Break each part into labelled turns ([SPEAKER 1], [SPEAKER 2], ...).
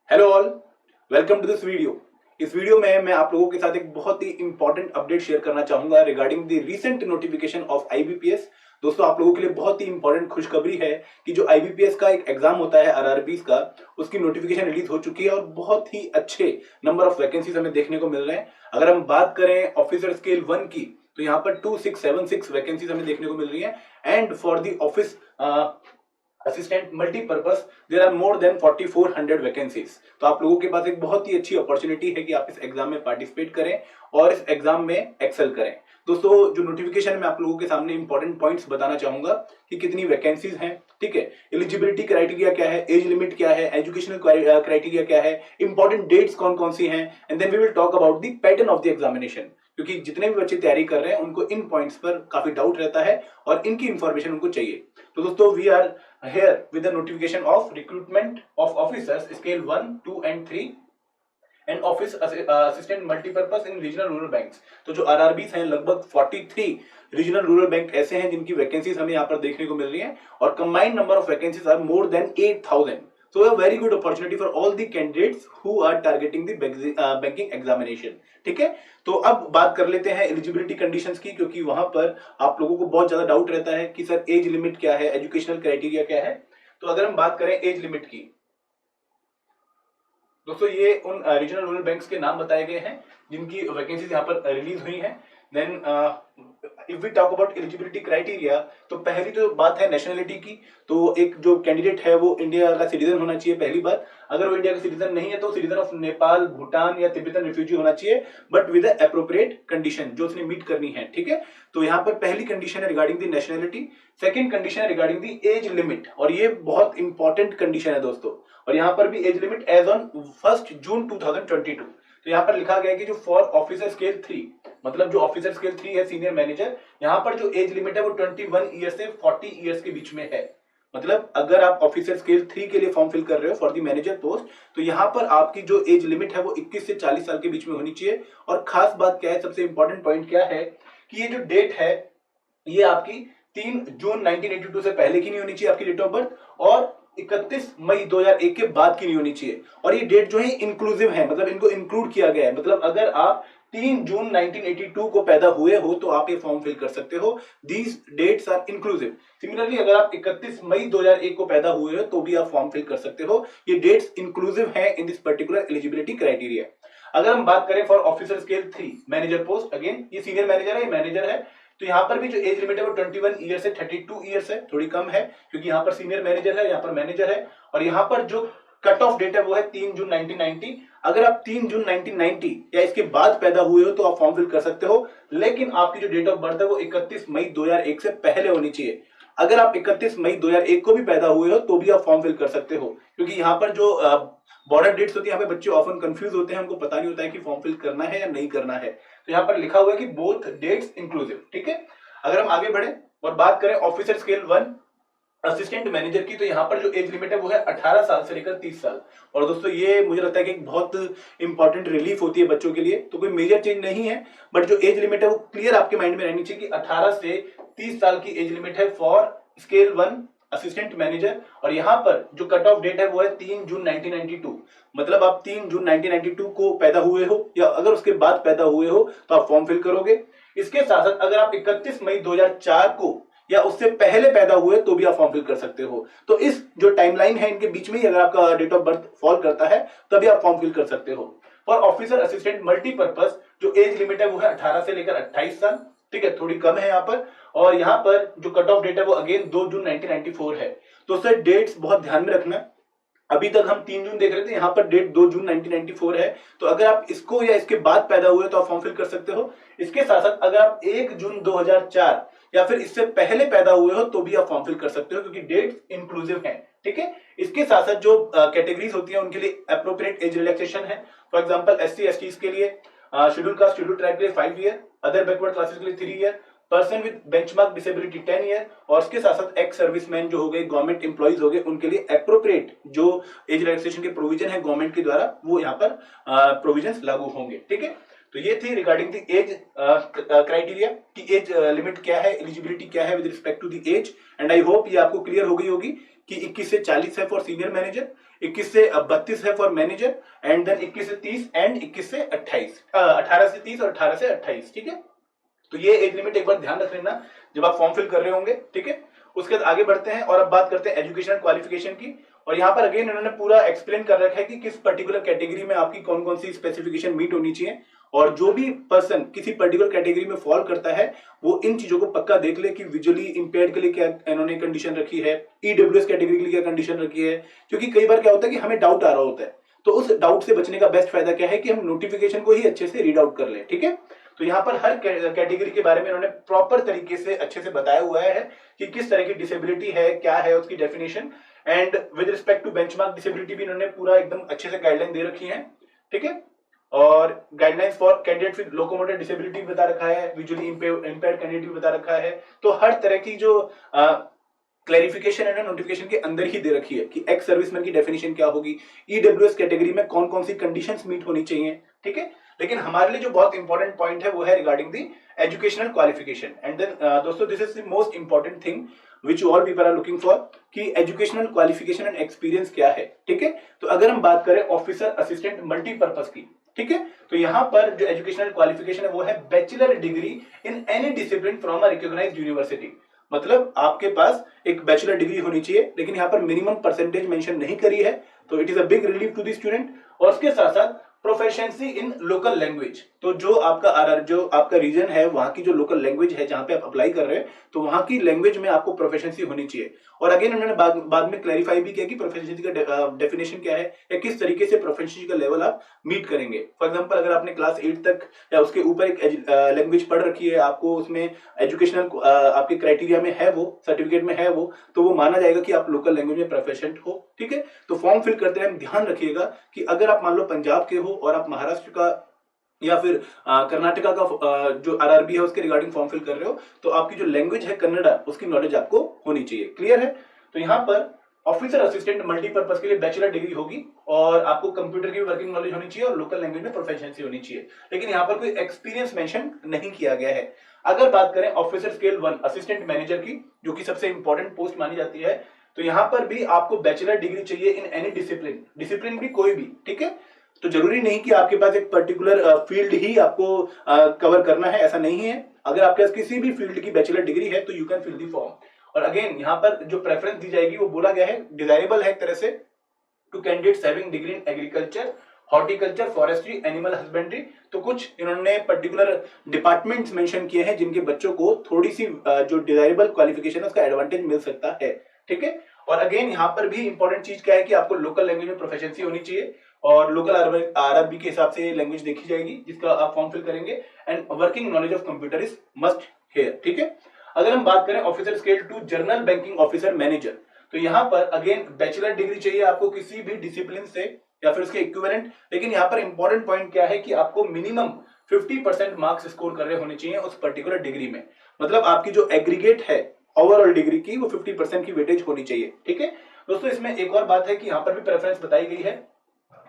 [SPEAKER 1] Hello all, welcome to this video. इस video में मैं आप लोगों के साथ एक बहुत ही इंपॉर्टेंट अपडेट शेयर करना चाहूंगा regarding the recent notification of IBPS. दोस्तों, आप लोगों के लिए बहुत ही इंपॉर्टेंट खुशखबरी है कि जो आईबीपीएस का एक एग्जाम होता है आरआरबी का, उसकी नोटिफिकेशन रिलीज हो चुकी है और बहुत ही अच्छे नंबर ऑफ वैकेंसीज हमें देखने को मिल रहे हैं। अगर हम बात करें ऑफिसर स्केल 1 की, तो यहाँ पर 2676 वैकेंसीज हमें देखने को मिल रही है। And for the office assistant multipurpose there are more than 4400 vacancies. तो आप लोगों के पास एक बहुत ही अच्छी अपॉर्चुनिटी है कि आप इस एग्जाम में पार्टिसिपेट करें और इस एग्जाम में एक्सेल करें। दोस्तों, जो नोटिफिकेशन में आप लोगों के सामने इंपॉर्टेंट पॉइंट्स बताना चाहूंगा कि कितनी वैकेंसीज हैं, ठीक है, एलिजिबिलिटी क्राइटेरिया क्या है, एज लिमिट क्या है, एजुकेशनल क्राइटेरिया क्या है, इंपॉर्टेंट डेट्स कौन कौन सी हैं, and then we will talk about the pattern of the examination. क्योंकि जितने भी बच्चे तैयारी कर रहे हैं उनको इन पॉइंट्स पर काफी डाउट रहता है और इनकी इंफॉर्मेशन उनको चाहिए। तो दोस्तों, we are here with the notification of recruitment of officers scale 1, 2 and 3 and office assistant multipurpose in regional rural banks। तो जो आरआरबीस हैं, लगभग 43 रीजनल रूरल बैंक ऐसे हैं जिनकी वैकेंसीज हमें यहाँ पर देखने को मिल रही हैं और combined number of vacancies are more than 8000। So a very good opportunity for all the candidates who are targeting the banking examination। ठीक है, तो अब बात कर लेते हैं एलिजिबिलिटी कंडीशंस की, क्योंकि वहां पर आप लोगों को बहुत ज्यादा डाउट रहता है कि सर एज लिमिट क्या है, एजुकेशनल क्राइटेरिया क्या है। तो अगर हम बात करें एज लिमिट की, दोस्तों ये उन रीजनल रूरल बैंक्स के नाम बताए गए हैं जिनकी वैकेंसीज यहाँ पर रिलीज हुई हैं। Then if we talk about eligibility criteria, तो पहली तो बात है नेशनलिटी की। तो एक जो कैंडिडेट है वो इंडिया का सिटीजन होना चाहिए, पहली बात। अगर वो इंडिया का सिटीजन नहीं है तो सिटीजन ऑफ नेपाल, भूटान या तिब्बतन रिफ्यूजी होना चाहिए, बट विद अप्रोप्रिएट कंडीशन जो उसने मीट करनी है। ठीक है, तो यहाँ पर पहली कंडीशन है regarding the nationality. Second condition है रिगार्डिंग द एज लिमिट, और ये बहुत इंपॉर्टेंट कंडीशन है दोस्तों। और यहाँ पर भी एज लिमिट एज ऑन 1 जून 2022। तो यहाँ पर लिखा गया है कि जो फॉर ऑफिसर स्केल 3, मतलब जो ऑफिसर स्केल 3 है सीनियर मैनेजर, यहाँ पर जो एज लिमिट है वो 21 ईयर से 40 ईयर्स के बीच में है। मतलब अगर आप ऑफिसर स्केल 3 के लिए फॉर्म फिल कर रहे हो फॉर द मैनेजर पोस्ट, तो यहाँ पर आपकी जो एज लिमिट है वो 21 से 40 साल के बीच में होनी चाहिए। और खास बात क्या है, सबसे इंपॉर्टेंट पॉइंट क्या है कि ये जो डेट है ये आपकी 3 जून 1982 से पहले की नहीं होनी चाहिए आपकी डेट ऑफ बर्थ, और 31 मई 2001 के बाद की नहीं होनी चाहिए। और ये डेट जो है इंक्लूसिव है, मतलब इनको इंक्लूड किया गया है। मतलब अगर आप 3 जून 1982 को पैदा हुए हो तो आप ये फॉर्म फिल कर सकते हो। These dates are inclusive. Similarly अगर आप 31 मई 2001 को पैदा हुए हो तो भी आप फॉर्म फिल कर सकते हो। ये डेट्स इंक्लूसिव है in this particular eligibility criteria. अगर हम बात करें for officer scale 3 manager post, again ये सीनियर मैनेजर है, ये मैनेजर है। तो यहाँ पर भी जो एज लिमिट है वो 21 ईयर से 32 ईयर्स है, थोड़ी कम है क्योंकि यहाँ पर सीनियर मैनेजर है, यहाँ पर मैनेजर है। और यहाँ पर जो कट ऑफ डेट है वो है 3 जून 1990। अगर आप 3 जून 1990 या इसके बाद पैदा हुए हो तो आप फॉर्म फिल कर सकते हो, लेकिन आपकी जो डेट ऑफ बर्थ है वो 31 मई 2001 से पहले होनी चाहिए। अगर आप 31 मई 2001 को भी पैदा हुए हो तो भी आप फॉर्म फिल कर सकते हो, क्योंकि यहाँ पर जो बॉर्डर डेट्स होती है, यहाँ पे बच्चे ऑफन कंफ्यूज होते हैं, उनको पता नहीं होता है कि फॉर्म फिल करना है या नहीं करना है। तो यहाँ पर लिखा हुआ है कि बोथ डेट्स इंक्लूसिव। ठीक है, अगर हम आगे बढ़े और बात करें ऑफिसर स्केल 1 असिस्टेंट मैनेजर की, तो यहाँ पर जो एज लिमिट है वो है 18 साल से लेकर 30 साल। और दोस्तों ये मुझे लगता है कि एक बहुत इंपॉर्टेंट रिलीफ होती है बच्चों के लिए। तो कोई मेजर चेंज नहीं है, बट जो एज लिमिट है वो क्लियर आपके माइंड में रहनी चाहिए कि 18 से 30 साल की एज लिमिट है फॉर स्केल 1 असिस्टेंट मैनेजर। और यहाँ पर जो कट ऑफ डेट है वो है 3 जून 1992। मतलब आप 3 जून 1992 को पैदा हुए हो या अगर उसके बाद पैदा हुए हो तो आप फॉर्म फिल करोगे। इसके साथ साथ अगर आप 31 मई 2004 को या उससे पहले पैदा हुए तो भी आप फॉर्म फिल कर सकते हो। तो इस जो टाइमलाइन है इनके बीच में ही अगर आपका डेट ऑफ बर्थ फॉल करता है तभी आप फॉर्म फिल कर सकते हो। फॉर ऑफिसर असिस्टेंट मल्टीपर्पज जो एज लिमिट है वो है 18 से लेकर 28 साल। ठीक है, थोड़ी कम है यहाँ पर। और यहाँ पर जो कट ऑफ डेट है वो अगेन 2 जून 1994 है। तो सर डेट्स बहुत ध्यान में रखना। अभी तक हम 3 जून देख रहे थे, यहाँ पर डेट 2 जून 1994 है। तो अगर आप इसको या इसके बाद पैदा हुए तो आप फॉर्म फिल कर सकते हो। इसके साथ साथ अगर आप 1 जून 2004 या फिर इससे पहले पैदा हुए हो तो भी आप फॉर्म फिल कर सकते हो, क्योंकि डेट्स इंक्लूसिव हैं। ठीक है, इसके साथ साथ जो कैटेगरीज होती है उनके लिए अप्रोप्रिएट एज रिलैक्सेशन है। फॉर एग्जाम्पल SC STs के लिए, शेड्यूल कास्ट शेड्यूल ट्राइब के लिए 5 ईयर, अदर बैकवर्ड क्लासेस के लिए 3 year, person with benchmark disability 10 year, और इसके साथ साथ एक्स सर्विसमैन जो हो गए, गवर्नमेंट एम्प्लॉइज हो गए, उनके लिए अप्रोप्रिएट जो एज रिलैक्सेशन के प्रोविजन है गवर्नमेंट के द्वारा वो यहाँ पर प्रोविजंस लागू होंगे। ठीक है, तो ये थी रिगार्डिंग द एज क्राइटेरिया कि एज लिमिट क्या है, एलिजिबिलिटी क्या है with respect to the age. And I hope ये आपको क्लियर हो गई होगी कि 21 से 40 है फॉर सीनियर मैनेजर, 21 से 32 है फॉर मैनेजर, एंड देन 21 से 30 एंड 21 से 28, 18 से 30 और 18 से 28, ठीक है। तो ये एज लिमिट एक बार ध्यान रख लेना जब आप फॉर्म फिल कर रहे होंगे, ठीक है। उसके बाद आगे बढ़ते हैं और अब बात करते हैं एजुकेशनल क्वालिफिकेशन की। और यहाँ पर अगेन इन्होंने पूरा एक्सप्लेन कर रखा है कि किस पर्टिकुलर कैटेगरी में आपकी कौन कौन सी स्पेसिफिकेशन मीट होनी चाहिए, और जो भी पर्सन किसी पर्टिकुलर कैटेगरी में फॉल करता है वो इन चीजों को पक्का देख ले कि विजुअली इंपेयर्ड के लिए क्या इन्होंने कंडीशन रखी है, ईडब्ल्यूएस कैटेगरी के लिए क्या कंडीशन रखी है। क्योंकि कई बार क्या होता है कि हमें डाउट आ रहा होता है, तो उस डाउट से बचने का बेस्ट फायदा क्या है कि हम नोटिफिकेशन को ही अच्छे से रीड आउट कर ले, ठीक है। तो यहाँ पर हर कैटेगरी के बारे में इन्होंने प्रॉपर तरीके से अच्छे से बताया हुआ है कि किस तरह की डिसेबिलिटी है, क्या है उसकी definition, and with respect to benchmark disability भी इन्होंने पूरा एकदम अच्छे से गाइडलाइन दे रखी है, ठीक है। और guidelines for candidate with locomotor disability बता रखा है, विजुअली इंपेयर्ड कैंडिडेट भी बता रखा है। तो हर तरह की जो क्लैरिफिकेशन है ना नोटिफिकेशन के अंदर ही दे रखी है कि एक्स सर्विसमैन की डेफिनेशन क्या होगी, ईडब्ल्यूएस कैटेगरी में कौन कौन सी कंडीशंस मीट होनी चाहिए, ठीक है। लेकिन हमारे लिए जो बहुत इंपॉर्टेंट पॉइंट है वो है regarding the educational qualification. And then दोस्तों this is the most important thing which all people are looking for कि एजुकेशनल क्वालिफिकेशन एंड एक्सपीरियंस क्या है, ठीक है। तो अगर हम बात करें ऑफिसर असिस्टेंट मल्टीपर्पज की, ठीक है, तो यहाँ पर जो एजुकेशनल क्वालिफिकेशन है वो है bachelor degree in any discipline from a recognised university. मतलब आपके पास एक बैचलर डिग्री होनी चाहिए, लेकिन यहाँ पर मिनिमम परसेंटेज मेंशन नहीं करी है, तो it is a big relief to the student. और उसके साथ साथ प्रोफिशिएंसी इन लोकल लैंग्वेज, तो जो आपका रीजन है वहां की जो लोकल लैंग्वेज है जहां पे आप अप्लाई कर रहे हैं, तो वहां की लैंग्वेज में आपको प्रोफिशिएंसी होनी चाहिए। और अगेन उन्होंने बाद में क्लैरिफाई भी किया कि प्रोफिशिएंसी का डेफिनेशन क्या है या किस तरीके से प्रोफिशिएंसी का लेवल आप मीट करेंगे। फॉर एग्जांपल अगर आपने क्लास 8 तक या उसके ऊपर एक लैंग्वेज पढ़ रखी है, आपको उसमें एजुकेशनल आपके क्राइटेरिया में है, वो सर्टिफिकेट में है वो माना जाएगा कि आप लोकल लैंग्वेज में प्रोफिशिएंट हो, ठीक है। तो फॉर्म फिल करते टाइम ध्यान रखिएगा कि अगर आप मान लो पंजाब के हो और आप महाराष्ट्र का या फिर कर्नाटका का जो आरआरबी है उसके रिगार्डिंग फॉर्म फिल कर रहे हो, तो आपकी जो लैंग्वेज है कन्नड़ा, उसकी नॉलेज आपको होनी चाहिए। क्लियर है? तो यहाँ पर ऑफिसर असिस्टेंट मल्टीपर्पज के लिए बैचलर डिग्री होगी और आपको कंप्यूटर की वर्किंग नॉलेज होनी चाहिए और लोकल लैंग्वेज में प्रोफिशिएंसी होनी चाहिए, लेकिन यहाँ पर कोई एक्सपीरियंस मेंशन नहीं किया गया है। अगर बात करें ऑफिसर स्केल 1 असिस्टेंट मैनेजर की, जो कि सबसे इंपॉर्टेंट पोस्ट मानी जाती है, तो यहाँ पर भी आपको बैचलर डिग्री चाहिए इन एनी डिसिप्लिन भी कोई भी, ठीक है। तो जरूरी नहीं कि आपके पास एक पर्टिकुलर फील्ड ही आपको कवर करना है, ऐसा नहीं है। अगर आपके पास किसी भी फील्ड की बैचलर डिग्री है तो you can fill the form. और अगेन यहाँ पर जो प्रेफरेंस दी जाएगी वो बोला गया है डिजायरेबल है एक तरह से to candidates having degree in agriculture, horticulture, forestry, animal husbandry. तो कुछ इन्होंने पर्टिकुलर डिपार्टमेंट्स मेंशन किए हैं जिनके बच्चों को थोड़ी सी जो डिजायरेबल क्वालिफिकेशन है उसका एडवांटेज मिल सकता है, ठीक है। और अगेन यहाँ पर भी इंपॉर्टेंट चीज क्या है कि आपको लोकल लैंग्वेज में प्रोफिशिएंसी होनी चाहिए और लोकल आरआरबी के हिसाब से लैंग्वेज देखी जाएगी जिसका आप फॉर्म फिल करेंगे, and working knowledge of computer is must here, ठीक है। अगर हम बात करें officer scale 2 general banking officer manager, तो यहाँ पर अगेन बैचलर डिग्री चाहिए आपको किसी भी डिसिप्लिन से या फिर उसके इक्विवेलेंट, लेकिन यहाँ पर इंपॉर्टेंट पॉइंट क्या है कि आपको मिनिमम 50% मार्क्स स्कोर कर रहे होने चाहिए उस पर्टिकुलर डिग्री में। मतलब आपकी जो एग्रीगेट है ओवरऑल डिग्री की वो 50% की वेटेज होनी चाहिए, ठीक है। दोस्तों इसमें एक और बात है कि यहाँ पर भी प्रेफरेंस बताई गई है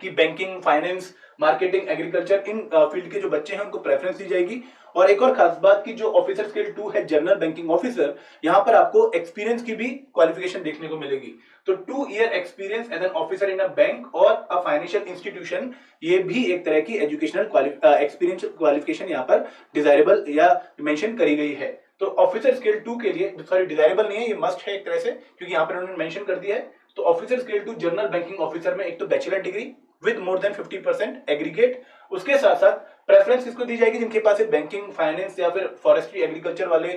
[SPEAKER 1] कि banking, finance, marketing, agriculture in field के जो बच्चे हैं उनको प्रेफरेंस दी जाएगी। और एक और खास बात की जो ऑफिसर स्केल 2 है जनरल बैंकिंग ऑफिसर, यहाँ पर आपको एक्सपीरियंस की भी क्वालिफिकेशन देखने को मिलेगी। तो 2 year experience as an officer in a bank और अ फाइनेंशियल इंस्टीट्यूशन, ये भी एक तरह की एजुकेशनल एक्सपीरियंस क्वालिफिकेशन यहाँ पर डिजायरेबल या मेंशन करी गई है। तो ऑफिसर स्केल 2 के लिए, सॉरी डिजायरेबल नहीं है, ये मस्ट है एक तरह से, क्योंकि यहाँ पर उन्होंने मेंशन कर दिया है। तो officer scale 2 general banking officer में एक तो bachelor degree with more than 50% aggregate, उसके साथ साथ प्रेफरेंस किसको दी जाएगी जिनके पास बैंकिंग, फाइनेंस या फिर फॉरेस्ट्री, एग्रीकल्चर वाले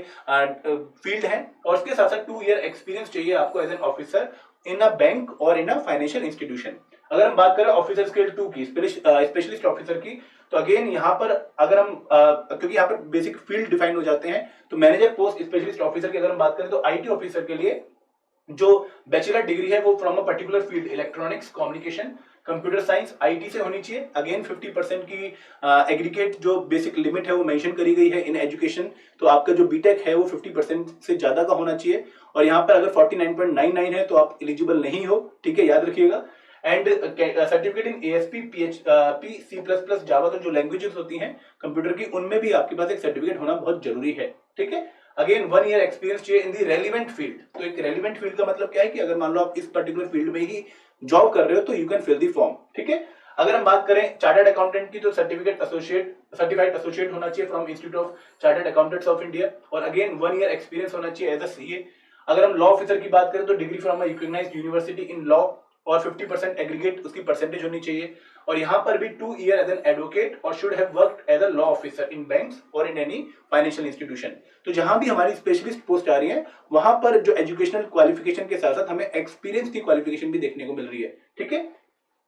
[SPEAKER 1] फील्ड हैं, और उसके साथ साथ 2 ईयर एक्सपीरियंस चाहिए आपको as an officer in a bank और इन अ फाइनेंशियल इंस्टीट्यूशन। अगर हम बात करें ऑफिसर स्केल 2 की, स्पेशलिस्ट ऑफिसर की, तो अगेन यहाँ पर अगर हम क्योंकि यहाँ पर बेसिक फील्ड डिफाइन हो जाते हैं, तो मैनेजर पोस्ट स्पेशलिस्ट ऑफिसर की अगर हम बात करें तो आईटी ऑफिसर के लिए जो बैचलर डिग्री है वो from a particular field, electronics, communication, computer science, IT से होनी चाहिए। अगेन 50% की एग्रीगेट जो बेसिक लिमिट है वो मेंशन करी गई है इन एजुकेशन। तो आपका जो बीटेक है वो 50% से ज्यादा का होना चाहिए, और यहाँ पर अगर 49.99 है तो आप एलिजिबल नहीं हो, ठीक है, याद रखिएगा। And certificate in ASP, PHP, C++, जावा, तो जो लैंग्वेजेस होती हैं कंप्यूटर की, उनमें भी आपके पास एक सर्टिफिकेट होना बहुत जरूरी है, ठीक है। अगेन 1 ईयर एक्सपीरियंस चाहिए इन दी रेलिवेंट फील्ड। तो एक रेलिवेंट फील्ड का मतलब क्या है कि अगर मान लो आप इस पर्टिकुलर फील्ड में ही जॉब कर रहे हो तो you can fill the form, ठीक है। अगर हम बात करें चार्टर्ड अकाउंटेंट की तो सर्टिफाइड एसोसिएट होना चाहिए from institute of chartered accountants of India, और अगेन 1 ईयर एक्सपीरियंस होना चाहिए एज अ सीए। अगर हम लॉ ऑफिसर की बात करें तो degree from a recognised university in law और 50% एग्रीगेट उसकी परसेंटेज होनी चाहिए। और यहाँ पर भी 2 ईयर एज एन एडवोकेट और should have worked as a law officer in banks और इन एनी फाइनेंशियल इंस्टीट्यूशन। तो जहां भी हमारी स्पेशलिस्ट पोस्ट आ रही है वहां पर जो एजुकेशनल क्वालिफिकेशन के साथ साथ हमें एक्सपीरियंस की क्वालिफिकेशन भी देखने को मिल रही है, ठीक है।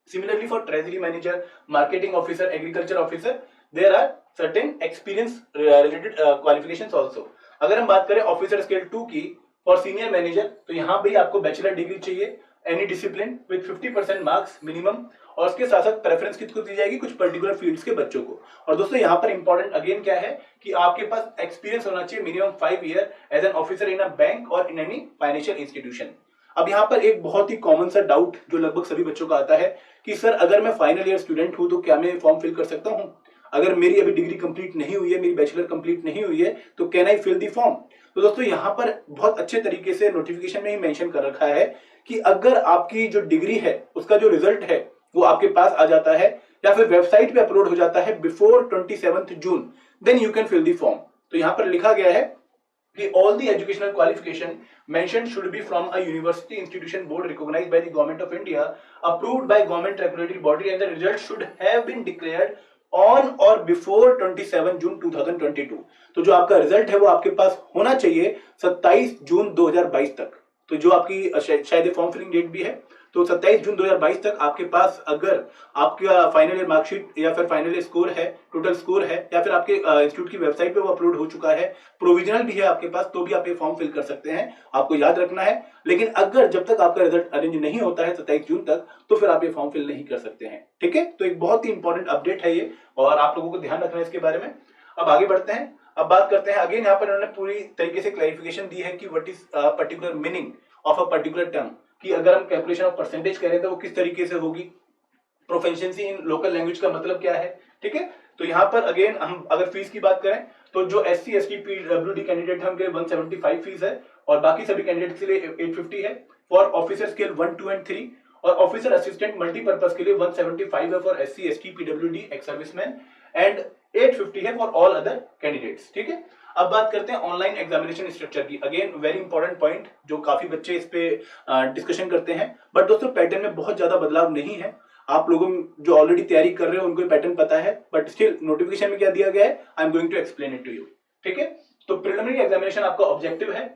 [SPEAKER 1] Similarly, for treasury manager, marketing officer, agriculture officer, there are certain experience related qualifications also. अगर हम बात करें ऑफिसर स्केल 2 की फॉर सीनियर मैनेजर तो यहाँ भी आपको बैचलर डिग्री चाहिए any discipline with 50% marks minimum, और उसके साथ साथ प्रेफरेंस किसको दी जाएगी, कुछ पर्टिकुलर फील्ड्स के बच्चों को। और दोस्तों यहाँ पर इंपॉर्टेंट अगेन क्या है कि आपके पास एक्सपीरियंस होना चाहिए minimum 5 year as an officer in a bank और इन एनी फाइनेंशियल इंस्टीट्यूशन। अब यहाँ पर एक बहुत ही कॉमन सा डाउट जो लगभग सभी बच्चों का आता है कि सर अगर मैं फाइनल ईयर स्टूडेंट हूं तो क्या मैं फॉर्म फिल कर सकता हूं, अगर मेरी अभी डिग्री कंप्लीट नहीं हुई है, मेरी बैचलर कंप्लीट नहीं हुई है, तो can I fill the form. तो दोस्तों यहाँ पर बहुत अच्छे तरीके से नोटिफिकेशन में ही मेंशन कर रखा है कि अगर आपकी जो डिग्री है उसका जो रिजल्ट है वो आपके पास आ जाता है या फिर वेबसाइट पे अपलोड हो जाता है before 27 June, then you can fill the form. तो यहाँ पर लिखा गया है कि all the educational qualification mentioned should be from a university institution board recognized by the government of India, approved by government regulatory body, and the result should have been declared on or before 27 जून 2022। तो जो आपका result है वो आपके पास होना चाहिए 27 जून 2022 तक। तो जो आपकी शायद फॉर्म फिलिंग डेट भी है, तो 27 जून 2022 तक आपके पास अगर आपका फाइनल ईयर मार्कशीट या फिर फाइनल ईयर स्कोर है, टोटल स्कोर है, या फिर आपके इंस्टीट्यूट की वेबसाइट पे वो अपलोड हो चुका है, प्रोविजनल भी है आपके पास, तो भी आप ये फॉर्म फिल कर सकते हैं, आपको याद रखना है। लेकिन अगर जब तक आपका रिजल्ट अरेंज नहीं होता है 27 जून तक, तो फिर आप ये फॉर्म फिल नहीं कर सकते हैं, ठीक है। तो एक बहुत ही इंपॉर्टेंट अपडेट है ये और आप लोगों को ध्यान रखना है इसके बारे में। अब आगे बढ़ते हैं, अब बात करते हैं अगेन यहाँ पर उन्होंने पूरी तरीके से क्लैरिफिकेशन दी है कि what is particular meaning of a particular term, कि अगर हम कैलकुलेशन ऑफ परसेंटेज करें तो वो किस तरीके से होगी, प्रोफिशिएंसी इन लोकल लैंग्वेज का मतलब क्या है, ठीक है। तो यहाँ पर अगेन हम अगर फीस की बात करें तो जो SC ST PWD कैंडिडेट है उनके 175 फीस है और बाकी सभी कैंडिडेट के लिए 850 है फॉर ऑफिसर स्केल 1, 2 एंड 3, और ऑफिसर असिस्टेंट मल्टीपर्पज के लिए 175 है for SC ST PWD ex serviceman and 850 है फॉर ऑल अदर कैंडिडेट्स, ठीक है। अब बात करते हैं ऑनलाइन एग्जामिनेशन स्ट्रक्चर की। अगेन वेरी इंपॉर्टेंट पॉइंट जो काफी बच्चे इस पे डिस्कशन करते हैं, बट दोस्तों पैटर्न में बहुत ज्यादा बदलाव नहीं है। आप लोगों जो ऑलरेडी तैयारी कर रहे हो उनको पैटर्न पता है, बट स्टिल नोटिफिकेशन में क्या दिया गया है, I am going to explain it to you, ठीक है। तो प्रिलिमिनरी एग्जामिनेशन आपका ऑब्जेक्टिव है,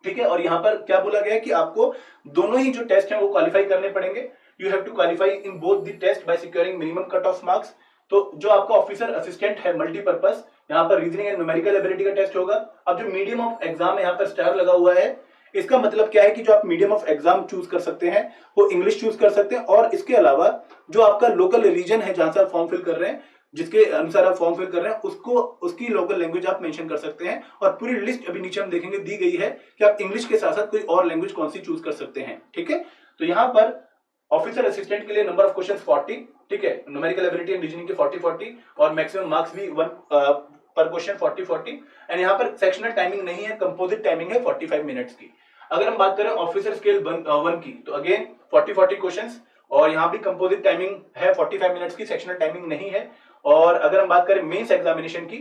[SPEAKER 1] ठीक है, और यहाँ पर क्या बोला गया है कि आपको दोनों ही जो टेस्ट हैं वो क्वालिफाई करने पड़ेंगे। You have to qualify in both the test by securing minimum cut off marks. तो जो आपका ऑफिसर असिस्टेंट है मल्टीपर्पज, यहाँ पर रीजनिंग एंड न्यूमेरिकल एबिलिटी का टेस्ट होगा। अब जो मीडियम ऑफ एग्जाम है यहाँ पर स्टार लगा हुआ है, इसका मतलब क्या है कि जो आप मीडियम ऑफ एग्जाम चूज कर सकते हैं वो इंग्लिश चूज कर सकते हैं, और इसके अलावा जो आपका लोकल रीजन है जहां से आप फॉर्म फिल कर रहे हैं, जिसके अनुसार आप फॉर्म फिल कर रहे हैं उसको उसकी लोकल लैंग्वेज आप मेंशन कर सकते हैं। और पूरी लिस्ट अभी नीचे हम देखेंगे दी गई है कि आप इंग्लिश के साथ साथ कोई और लैंग्वेज कौन सी चूज कर सकते हैं, ठीक है। तो यहाँ पर ऑफिसर असिस्टेंट के लिए नंबर ऑफ क्वेश्चंस 40, ठीक है, न्यूमेरिकल एबिलिटी एंड रीजनिंग के 40 और मैक्सिमम मार्क्स भी 1 पर क्वेश्चन 40 एंड यहाँ पर सेक्शनल टाइमिंग नहीं है, कंपोजिट टाइमिंग है 45 मिनट्स की। अगर हम बात करें ऑफिसर स्केल 1 की तो अगेन 40 क्वेश्चंस और यहाँ भी कंपोजिट टाइमिंग है 45 मिनट्स की, सेक्शनल टाइमिंग नहीं है। और अगर हम बात करें मेंस एग्जामिनेशन की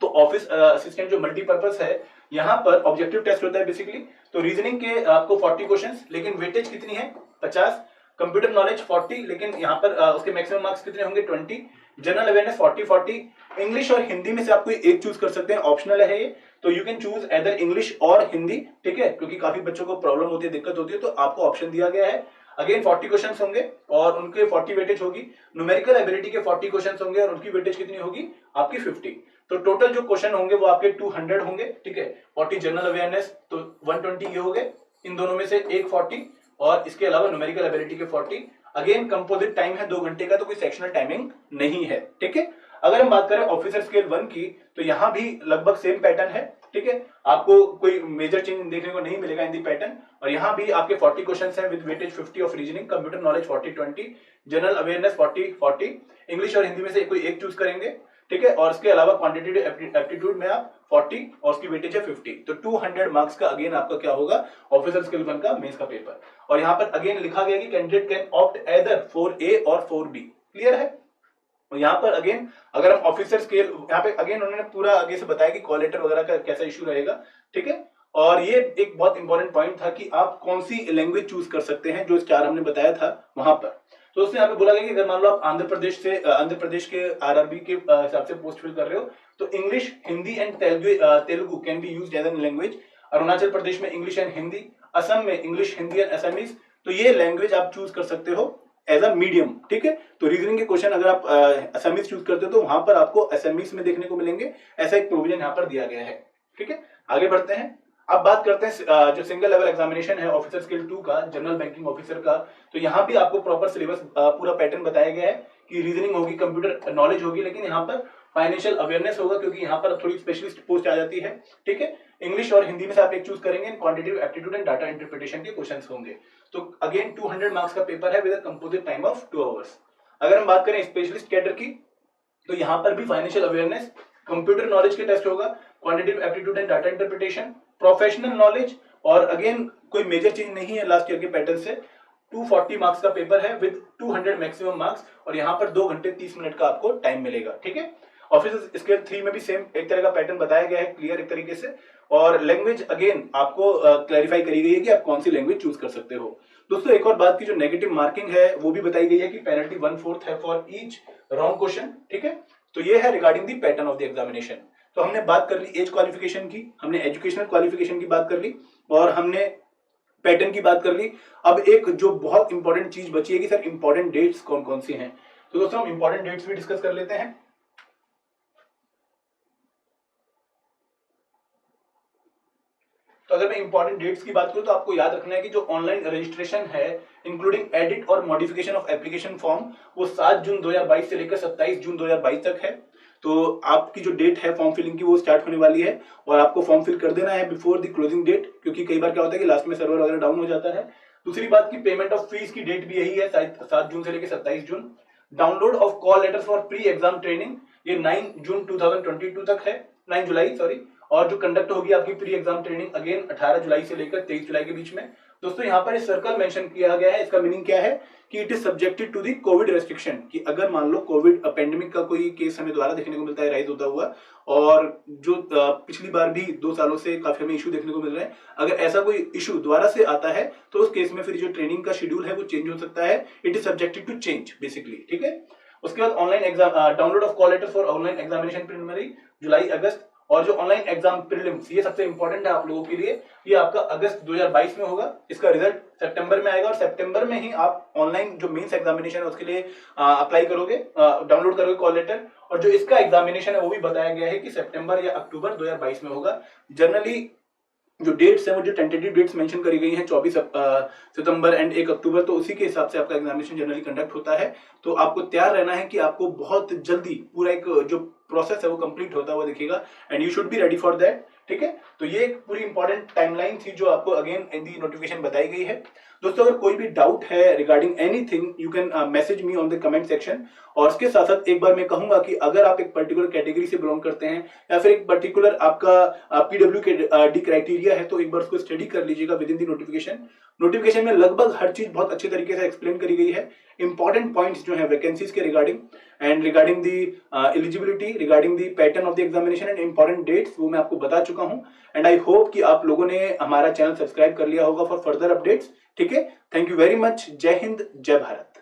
[SPEAKER 1] तो ऑफिस असिस्टेंट जो मल्टीपर्पज है यहाँ पर ऑब्जेक्टिव टेस्ट होता है बेसिकली। तो रीजनिंग के आपको 40 क्वेश्चंस, लेकिन वेटेज कितनी है 50, कंप्यूटर नॉलेज 40, लेकिन यहाँ पर उसके मैक्सिमम मार्क्स कितने होंगे 20, जनरल अवेयरनेस 40, इंग्लिश और हिंदी में से आप कोई एक चूज कर सकते हैं, ऑप्शनल है ये, तो you can choose either English और हिंदी, ठीक है, क्योंकि काफी बच्चों को प्रॉब्लम होती है, दिक्कत होती है, तो आपको ऑप्शन दिया गया है। अगेन 40 क्वेश्चंस होंगे और उनके 40 वेटेज होगी। न्यूमेरिकल एबिलिटी के 40 क्वेश्चंस होंगे और उनकी वेटेज कितनी होगी आपकी 50। तो टोटल जो क्वेश्चन होंगे वो आपके 200 होंगे, ठीक है। 40 जनरल अवेयरनेस तो 120 ये हो गए, इन दोनों में से एक 40 और इसके अलावा न्यूमेरिकल एबिलिटी के 40। अगेन कंपोजिट टाइम है 2 घंटे का, तो कोई सेक्शनल टाइमिंग नहीं है, ठीक है। अगर हम बात करें ऑफिसर स्केल 1 की तो यहाँ भी लगभग सेम पैटर्न है, ठीक है, आपको कोई मेजर चेंज देखने को नहीं मिलेगा इन दी पैटर्न। और यहाँ भी आपके 40 क्वेश्चंस हैं with weightage 50 of reasoning, computer knowledge 40-20, general awareness 40-40, English और हिंदी में से कोई एक चूज करेंगे। ठीक है, और इसके अलावा क्वांटिटेटिव एप्टीट्यूड में आप 40 और उसकी वेटेज है 50, तो 200 मार्क्स का अगेन आपका क्या होगा, ऑफिसर स्किल 1 का मेंस का पेपर। और यहाँ पर अगेन लिखा गया कि candidate can opt either for a और फॉर बी, क्लियर है। और यहाँ पर अगेन अगर हम ऑफिसर स्केल, यहाँ पे अगेन उन्होंने पूरा आगे से बताया कि कॉल लेटर वगैरह का कैसा इशू रहेगा, ठीक है। और ये एक बहुत इंपॉर्टेंट पॉइंट था कि आप कौन सी लैंग्वेज चूज कर सकते हैं, जो स्टार हमने बताया था वहां पर। तो उसने यहाँ पे बोला गया कि अगर मान लो आप आंध्र प्रदेश के आरआरबी के हिसाब से पोस्ट फिल कर रहे हो, तो English, Hindi and Telugu can be used as an language. Arunachal Pradesh में इंग्लिश एंड हिंदी, असम में इंग्लिश, हिंदी एंड असमीज, तो ये लैंग्वेज आप चूज कर सकते हो एज अ मीडियम, ठीक है। तो रीजनिंग के क्वेश्चन अगर आप असमीज चूज करते हो तो वहां पर आपको असमीज में देखने को मिलेंगे, ऐसा एक प्रोविजन यहाँ पर दिया गया है, ठीक है। आगे बढ़ते हैं, अब बात करते हैं जो सिंगल लेवल एग्जामिनेशन है ऑफिसर स्किल 2 का, जनरल बैंकिंग ऑफिसर का। तो यहाँ भी आपको प्रॉपर सिलेबस पूरा पैटर्न बताया गया है कि रीजनिंग होगी, कंप्यूटर नॉलेज होगी, लेकिन यहाँ पर फाइनेंशियल अवेयरनेस होगा, क्योंकि यहाँ पर थोड़ी स्पेशलिस्ट पोस्ट आ जाती है, ठीक है। इंग्लिश और हिंदी में से आप एक चूज करेंगे, quantitative aptitude and data interpretation के क्वेश्चंस होंगे। तो अगेन 200 मार्क्स का पेपर है with a composite time of 2 hours. अगर हम बात करें स्पेशलिस्ट कैडर की, तो यहाँ पर भी फाइनेंशियल अवेयरनेस, कंप्यूटर नॉलेज के टेस्ट होगा, quantitative aptitude and data interpretation, professional knowledge, और अगेन कोई मेजर चेंज नहीं है लास्ट ईयर के पैटर्न से। 240 मार्क्स का पेपर है विद 200 मैक्सिमम मार्क्स, और यहाँ पर 2 घंटे 30 मिनट का आपको टाइम मिलेगा, ठीक है। ऑफिसर स्केल 3 में भी सेम एक तरह का पैटर्न बताया गया है क्लियर एक तरीके से, और लैंग्वेज अगेन आपको क्लैरिफाई करी गई है कि आप कौन सी लैंग्वेज चूज कर सकते हो। दोस्तों एक और बात की जो नेगेटिव मार्किंग है वो भी बताई गई है कि पेनल्टी 1/4 है फॉर ईच रॉन्ग क्वेश्चन, ठीक है। तो ये है regarding the pattern of the examination. तो हमने बात कर ली एज क्वालिफिकेशन की, हमने एजुकेशनल क्वालिफिकेशन की बात कर ली, और हमने पैटर्न की बात कर ली। अब एक जो बहुत इंपॉर्टेंट चीज बची है कि सर इंपॉर्टेंट डेट्स कौन कौन सी हैं, तो दोस्तों हम इंपॉर्टेंट डेट्स भी डिस्कस कर लेते हैं। तो अगर मैं इंपॉर्टेंट डेट्स की बात करूं तो आपको याद रखना है कि जो ऑनलाइन रजिस्ट्रेशन है इंक्लूडिंग एडिट और मॉडिफिकेशन ऑफ एप्लीकेशन फॉर्म, वो 7 जून 2022 से लेकर 27 जून 2022 तक है। तो आपकी जो डेट है फॉर्म फिलिंग की वो स्टार्ट होने वाली है, और आपको फॉर्म फिल कर देना है बिफोर द क्लोजिंग डेट, क्योंकि कई बार क्या होता है कि लास्ट में सर्वर वगैरह डाउन हो जाता है। दूसरी बात की पेमेंट ऑफ फीस की डेट भी यही है, 7 जून से लेकर 27 जून। Download of call letters for pre exam training, ये 9 जून 2022 तक है, 9 जुलाई सॉरी। और जो कंडक्ट होगी आपकी प्री एग्जाम ट्रेनिंग अगेन 18 जुलाई से लेकर 23 जुलाई के बीच में। दोस्तों यहाँ पर सर्कल मेंशन किया गया है, इसका मीनिंग क्या है कि it is subjected to the COVID restriction, कि अगर मान लो कोविड पेंडेमिक का कोई केस हमें दोबारा देखने को मिलता है राइज होता हुआ, और जो पिछली बार भी 2 सालों से काफी हमें इशू देखने को मिल रहे हैं, अगर ऐसा कोई इशू दोबारा से आता है तो उस केस में फिर जो ट्रेनिंग का शेड्यूल है वो चेंज हो सकता है, it is subjected to change basically, ठीक है। उसके बाद online exam, download of call letter for online examination preliminary जुलाई अगस्त, और जो ऑनलाइन एग्जाम प्रीलिम्स ये सबसे इंपॉर्टेंट है आप लोगों के लिए, ये आपका अगस्त 2022 में होगा, इसका रिजल्ट सितंबर में आएगा, और सितंबर में ही आप ऑनलाइन जो मेंस एग्जामिनेशन है उसके लिए अप्लाई करोगे, डाउनलोड करोगे कॉल लेटर। और जो इसका एग्जामिनेशन है वो भी बताया गया है कि सितंबर या अक्टूबर 2022 में होगा। जनरली जो डेट्स है वो जो टेंटेटिव डेट्स मेंशन करी गई हैं 24 सितंबर एंड 1 अक्टूबर, तो उसी के हिसाब से आपका एग्जामिनेशन जनरली कंडक्ट होता है। तो आपको तैयार रहना है कि आपको बहुत जल्दी पूरा एक जो प्रोसेस है वो कंप्लीट होता हुआ दिखेगा, and you should be ready for that, ठीक है। तो ये एक पूरी इंपॉर्टेंट टाइमलाइन थी जो आपको अगेन इन दी नोटिफिकेशन बताई गई है। दोस्तों अगर कोई भी डाउट है regarding anything you can message me on the comment section. और इसके साथ साथ एक बार मैं कहूंगा कि अगर आप एक पर्टिकुलर कैटेगरी से बिलोंग करते हैं या फिर एक पर्टिकुलर आपका पीडब्ल्यू के डी क्राइटेरिया है, तो एक बार उसको स्टडी कर लीजिएगा विद इन दी नोटिफिकेशन में लगभग हर चीज बहुत अच्छे तरीके से एक्सप्लेन करी गई है। इंपॉर्टेंट पॉइंट्स जो है वैकेंसीज के regarding and regarding the eligibility, regarding the pattern of the examination and important dates, वो मैं आपको बता चुका हूं। एंड आई होप कि आप लोगों ने हमारा चैनल सब्सक्राइब कर लिया होगा फॉर फर्दर अपडेट्स, ठीक है। Thank you very much. जय हिंद, जय भारत।